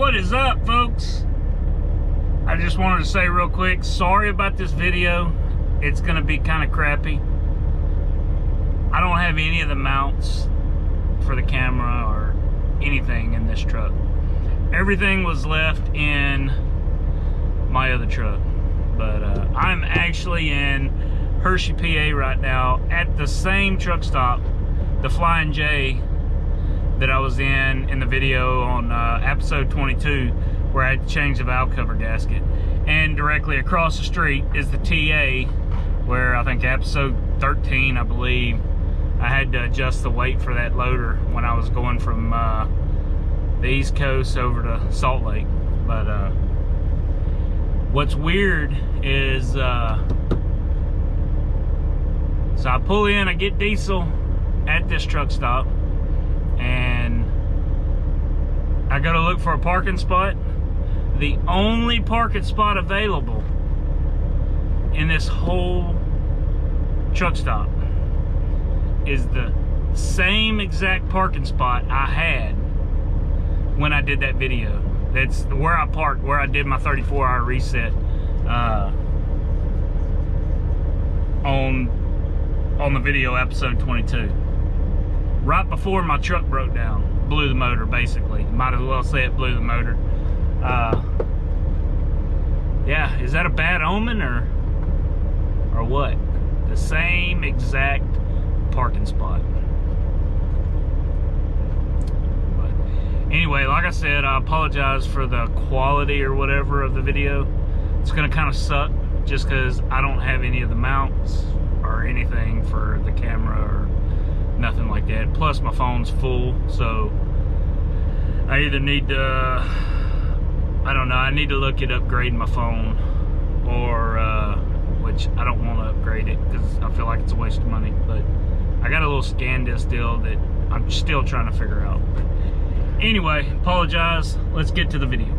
What is up, folks? I just wanted to say real quick, sorry about this video. It's gonna be kind of crappy. I don't have any of the mounts for the camera or anything in this truck. Everything was left in my other truck. But I'm actually in Hershey, PA right now at the same truck stop, the Flying J, that I was in the video on episode 22, where I had to change the valve cover gasket. And directly across the street is the TA, where I think episode 13, I believe, I had to adjust the weight for that loader when I was going from the East Coast over to Salt Lake. But what's weird is, so I pull in, I get diesel at this truck stop, and I go to look for a parking spot. The only parking spot available in this whole truck stop is the same exact parking spot I had when I did that video. That's where I parked, where I did my 34-hour reset on the video episode 22. Right before my truck broke down, blew the motor basically. Might as well say it blew the motor. Yeah, is that a bad omen or what? The same exact parking spot. But anyway, like I said, I apologize for the quality or whatever of the video. It's gonna kind of suck just because I don't have any of the mounts or anything for the camera or nothing like that. Plus my phone's full, so I either need to, I don't know, I need to look at upgrading my phone, or which I don't want to upgrade it because I feel like it's a waste of money. But I got a little SanDisk deal that I'm still trying to figure out. Anyway, apologize. Let's get to the video.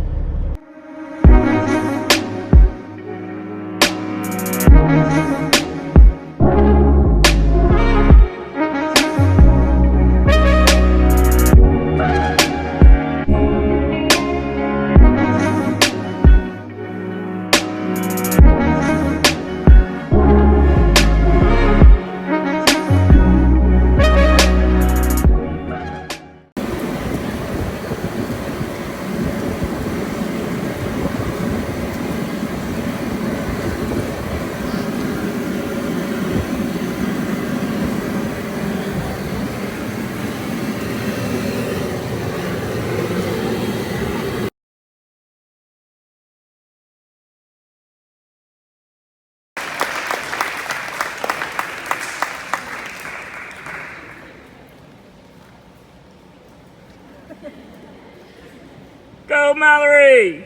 Go, Mallory!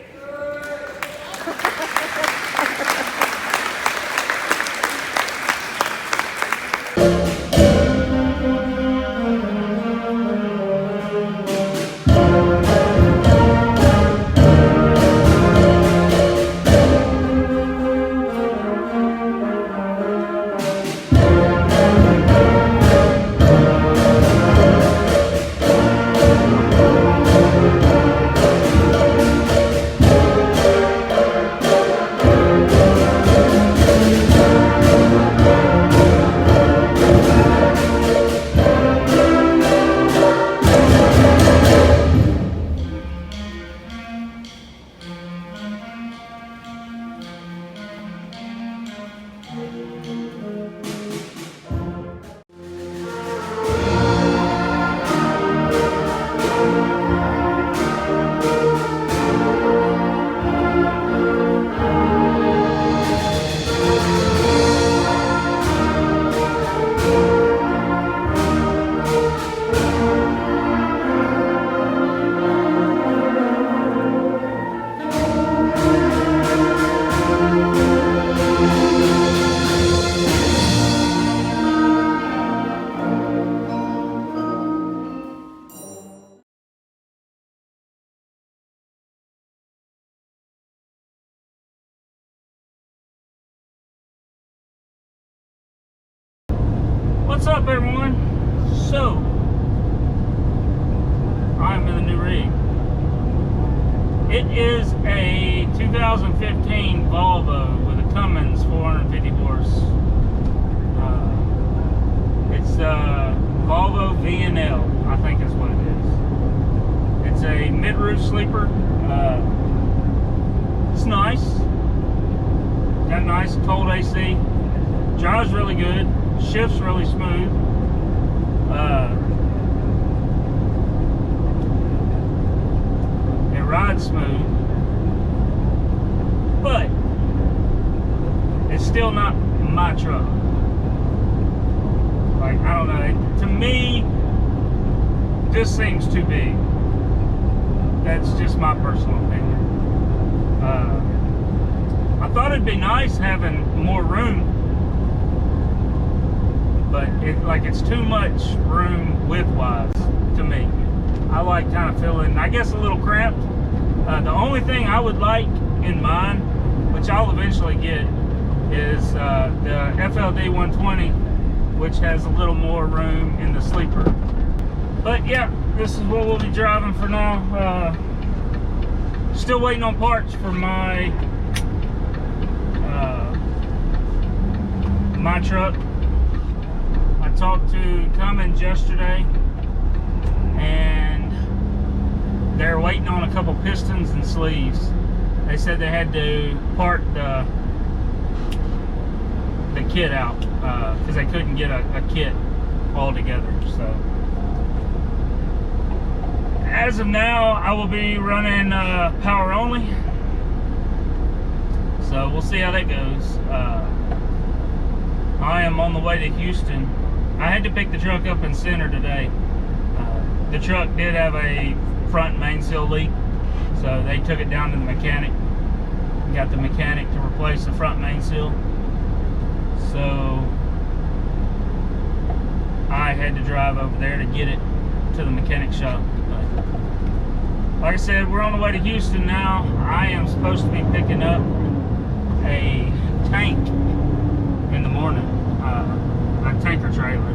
What's up, everyone? So, I'm in the new rig. It is a 2015 Volvo with a Cummins 450 horse. It's a Volvo V&L, I think is what it is. It's a mid-roof sleeper. It's nice. Got nice cold AC. Drives really good. Shifts really smooth. It rides smooth. But it's still not my truck. Like, I don't know. To me, this seems too big. That's just my personal opinion. I thought it'd be nice having more room, but it's too much room width-wise to me. I like kind of feeling, I guess, a little cramped. The only thing I would like in mine, which I'll eventually get, is the FLD 120, which has a little more room in the sleeper. But yeah, this is what we'll be driving for now. Still waiting on parts for my truck. I talked to Cummins yesterday, and they're waiting on a couple pistons and sleeves. They said they had to part the kit out because they couldn't get a kit all together. So as of now, I will be running power only. So we'll see how that goes. I am on the way to Houston. I had to pick the truck up in Center today. The truck did have a front main seal leak, so they took it down to the mechanic. Got the mechanic to replace the front main seal. So I had to drive over there to get it to the mechanic shop. But like I said, we're on the way to Houston now. I am supposed to be picking up a tank in the morning, a tanker trailer.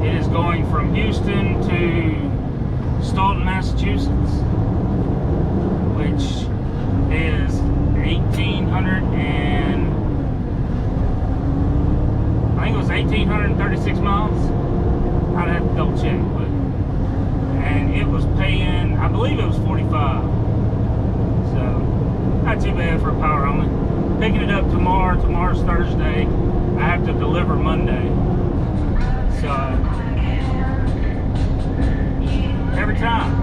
It is going from Houston to Stoughton, Massachusetts, which is 1,836 miles. I'd have to double check, but and it was paying, I believe it was 45. So not too bad for a power only. Picking it up tomorrow. Tomorrow's Thursday. I have to deliver Monday. So every time.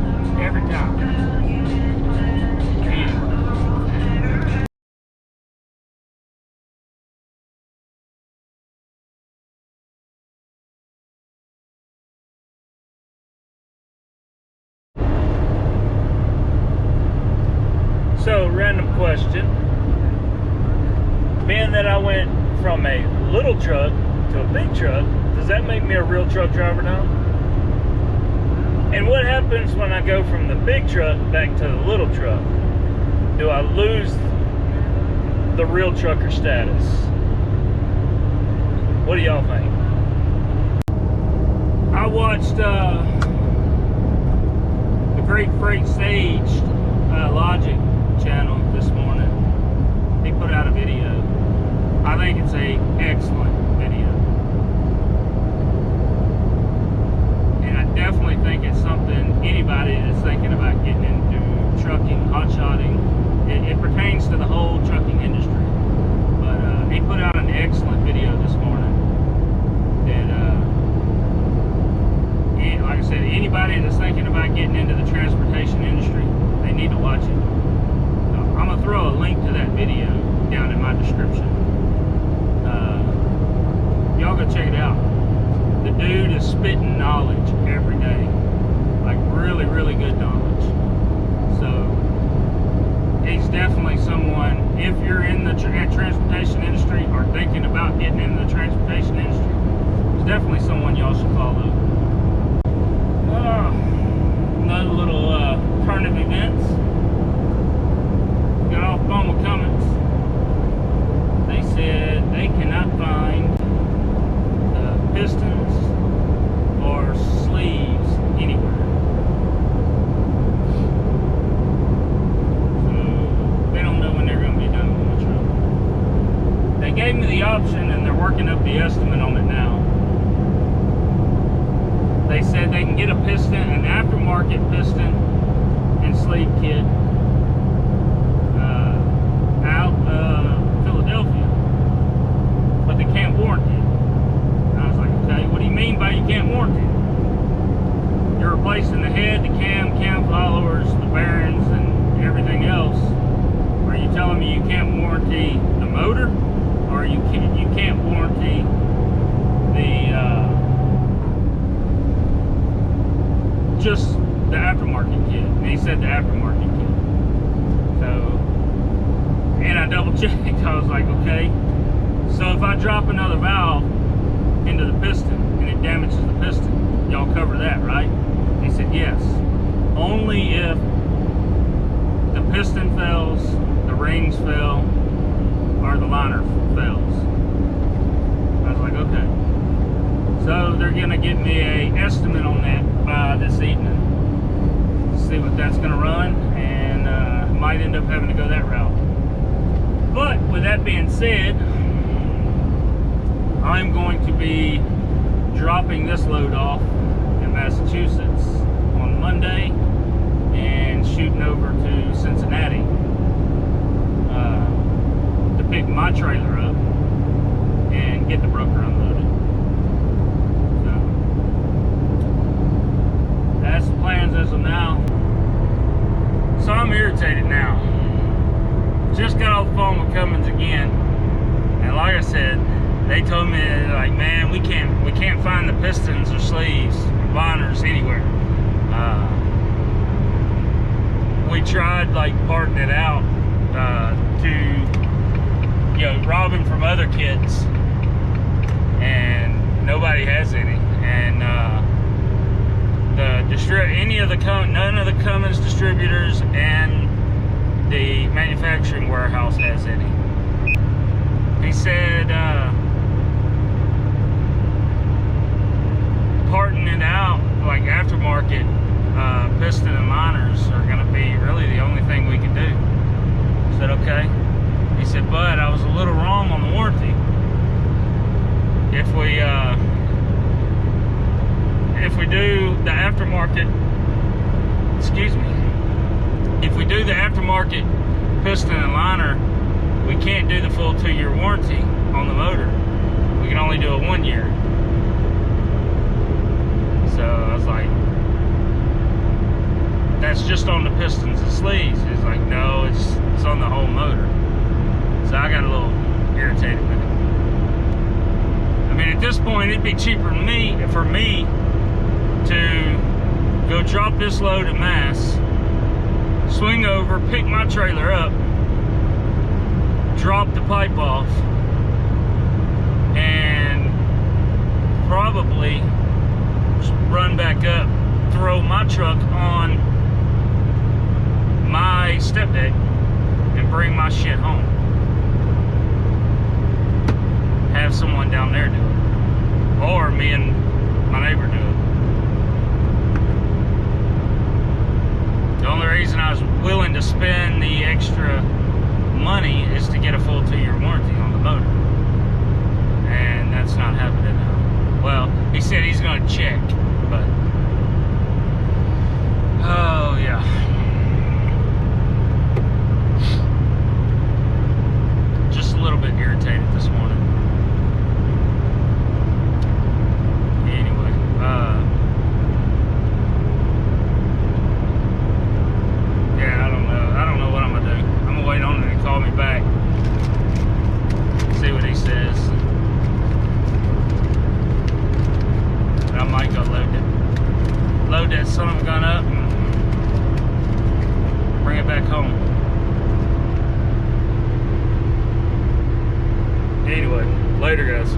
So, random question. Being that I went from a little truck to a big truck, does that make me a real truck driver now? And what happens when I go from the big truck back to the little truck? Do I lose the real trucker status? What do y'all think? I watched the Great Freight Sage Logic channel this morning. He put out a video. I think it's a excellent video. And I definitely think it's something anybody that's thinking about getting into trucking, hot-shotting, it pertains to the whole trucking industry. But he put out an excellent video this morning that, like I said, anybody that's thinking about getting into the transportation industry, they need to watch it. I'm going to throw a link to that video down in my description. Y'all go check it out. The dude is spitting knowledge every day. Like really, really good knowledge. So he's definitely someone, if you're in the transportation industry or thinking about getting into the transportation industry, he's definitely someone y'all should follow. Another little turn of events. Got off phone with Cummins. They said they cannot find the pistons or sleeves anywhere. gave me the option, and they're working up the estimate on it now. They said they can get a piston, an aftermarket piston and sleeve kit out of Philadelphia, but they can't warranty it. And I was like, okay, what do you mean by you can't warranty it? You're replacing the head, the cam followers, the bearings, and everything else. Are you telling me you can't warranty the motor, or you can't warranty the just the aftermarket kit? And he said the aftermarket kit. So, and I double checked. I was like, okay, so if I drop another valve into the piston and it damages the piston, y'all cover that, right? He said yes, only if the piston fails, the rings fail, or the liner fails. I was like, okay. So they're gonna get me a estimate on that by this evening. See what that's gonna run, and might end up having to go that route. But with that being said, I'm going to be dropping this load off in Massachusetts on Monday and shooting over to Cincinnati to pick my trailer up and get the broker unloaded. So that's the plans as of now. So I'm irritated now. Just got off the phone with Cummins again, and like I said, they told me, like, man, we can't find the pistons or sleeves or liners anywhere. We tried like parting it out to, you know, robbing from other kits, and nobody has any. And none of the Cummins distributors and the manufacturing warehouse has any. He said parting it out, like aftermarket piston and liners, are going to be really the only thing we can do. I said, okay. He said, but I was a little wrong on the warranty. If we do the aftermarket, excuse me, if we do the aftermarket piston and liner, we can't do the full 2-year warranty on the motor. We can only do a 1 year. So I was like, that's just on the pistons and sleeves. He's like, no, it's on the whole motor. So I got a little irritated with it. I mean, at this point, it'd be cheaper for me to go drop this load at Mass, swing over, pick my trailer up, drop the pipe off, and probably run back up, throw my truck on my StepDeck, and bring my shit home. Have someone down there do it, or me and my neighbor do it. The only reason I was willing to spend the extra money is to get a full 2-year warranty on the motor, and that's not happening now. Well, he said he's going to check, but oh yeah. Just a little bit irritated this morning. Anyway, yeah, I don't know what I'm gonna do. I'm gonna wait on him to call me back, see what he says. And I might go load that son of a gun up and bring it back home. Anyway, later guys.